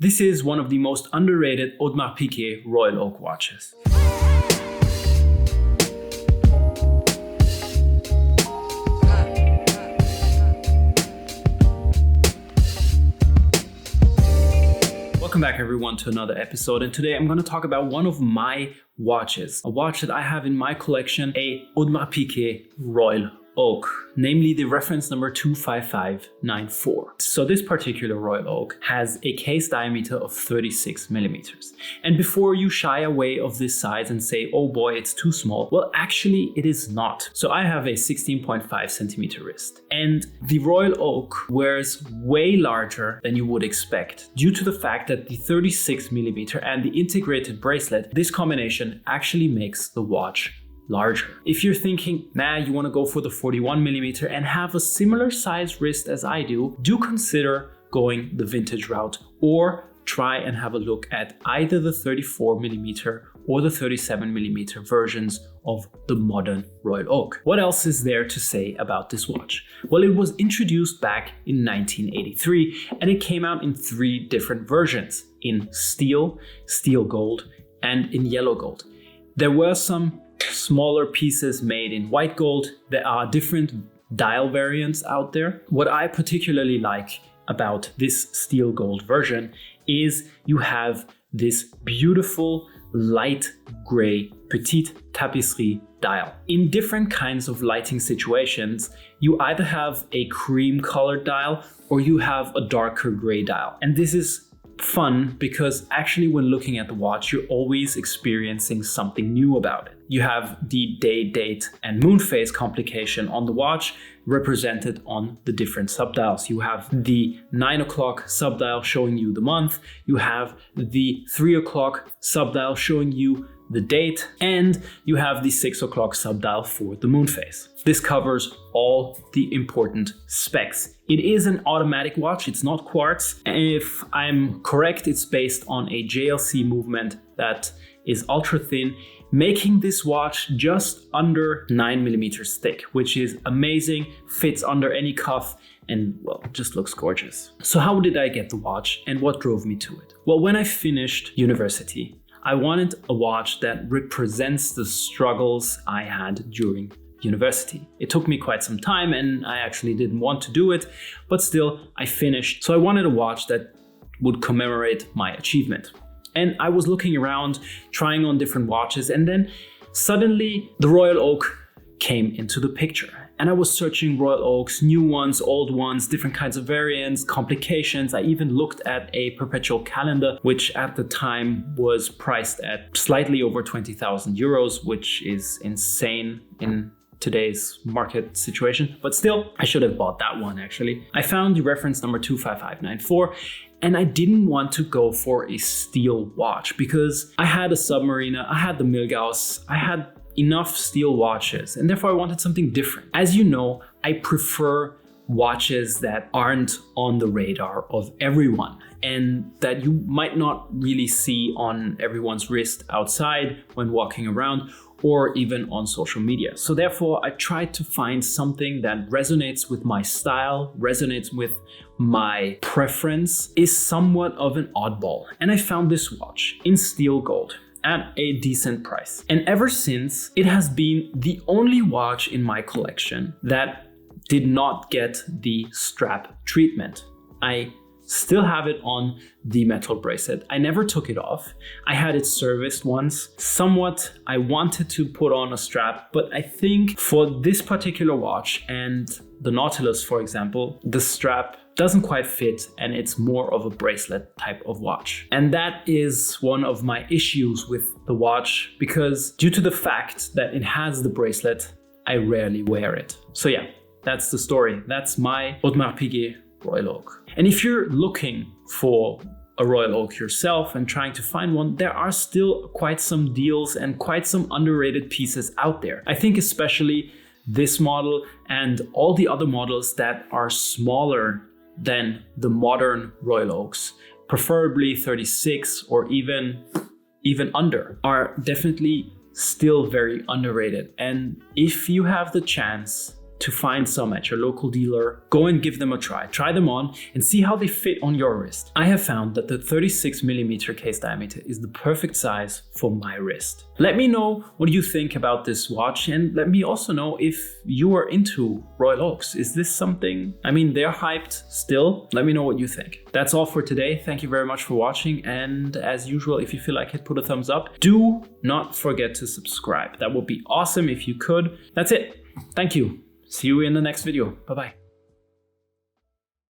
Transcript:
This is one of the most underrated Audemars Piguet Royal Oak watches. Welcome back everyone to another episode, and today I'm going to talk about one of my watches, a watch that I have in my collection, a Audemars Piguet Royal Oak, namely the reference number 25594. So this particular Royal Oak has a case diameter of 36 millimeters. And before you shy away of this size and say, oh boy, it's too small, well, actually it is not. So I have a 16.5 centimeter wrist, and the Royal Oak wears way larger than you would expect due to the fact that the 36 millimeter and the integrated bracelet, this combination actually makes the watch larger. If you're thinking, nah, you want to go for the 41 millimeter and have a similar size wrist as I do consider going the vintage route, or try and have a look at either the 34 millimeter or the 37 millimeter versions of the modern Royal Oak. What else is there to say about this watch? Well, it was introduced back in 1983 and it came out in 3 different versions: in steel, steel gold, and in yellow gold. There were some smaller pieces made in white gold. There are different dial variants out there. What I particularly like about this steel gold version is you have this beautiful light gray petite tapisserie dial. In different kinds of lighting situations, you either have a cream colored dial or you have a darker gray dial. And this is fun because actually when looking at the watch, you're always experiencing something new about it. You have the day, date, and moon phase complication on the watch represented on the different subdials. You have the 9 o'clock subdial showing you the month, you have the 3 o'clock subdial showing you the date, and you have the 6 o'clock subdial for the moon phase. This covers all the important specs. It is an automatic watch, it's not quartz. If I'm correct, it's based on a JLC movement that is ultra thin, making this watch just under 9 millimeters thick, which is amazing, fits under any cuff, and well, just looks gorgeous. So how did I get the watch and what drove me to it? Well, when I finished university, I wanted a watch that represents the struggles I had during university. It took me quite some time and I actually didn't want to do it, but still I finished. So I wanted a watch that would commemorate my achievement. And I was looking around, trying on different watches, and then suddenly the Royal Oak came into the picture. And I was searching Royal Oaks, new ones, old ones, different kinds of variants, complications. I even looked at a perpetual calendar, which at the time was priced at slightly over 20,000 euros, which is insane in today's market situation. But still, I should have bought that one actually. I found the reference number 25594. And I didn't want to go for a steel watch because I had a Submariner, I had the Milgauss, I had enough steel watches, and therefore I wanted something different. As you know, I prefer watches that aren't on the radar of everyone and that you might not really see on everyone's wrist outside when walking around or even on social media. So therefore I tried to find something that resonates with my style, resonates with my preference, is somewhat of an oddball. And I found this watch in steel gold at a decent price. And ever since, it has been the only watch in my collection that did not get the strap treatment. I still have it on the metal bracelet. I never took it off. I had it serviced once. Somewhat, I wanted to put on a strap, but I think for this particular watch and the Nautilus, for example, the strap doesn't quite fit and it's more of a bracelet type of watch. And that is one of my issues with the watch because due to the fact that it has the bracelet, I rarely wear it. So yeah, that's the story. That's my Audemars Piguet Royal Oak. And if you're looking for a Royal Oak yourself and trying to find one, there are still quite some deals and quite some underrated pieces out there. I think especially this model and all the other models that are smaller than the modern Royal Oaks, preferably 36 or even under, are definitely still very underrated. And if you have the chance to find some at your local dealer, go and give them a try. Try them on and see how they fit on your wrist. I have found that the 36mm case diameter is the perfect size for my wrist. Let me know what you think about this watch, and let me also know if you are into Royal Oaks. Is this something, I mean, they're hyped still. Let me know what you think. That's all for today. Thank you very much for watching, and as usual, if you feel like it, put a thumbs up. Do not forget to subscribe. That would be awesome if you could. That's it. Thank you. See you in the next video. Bye-bye.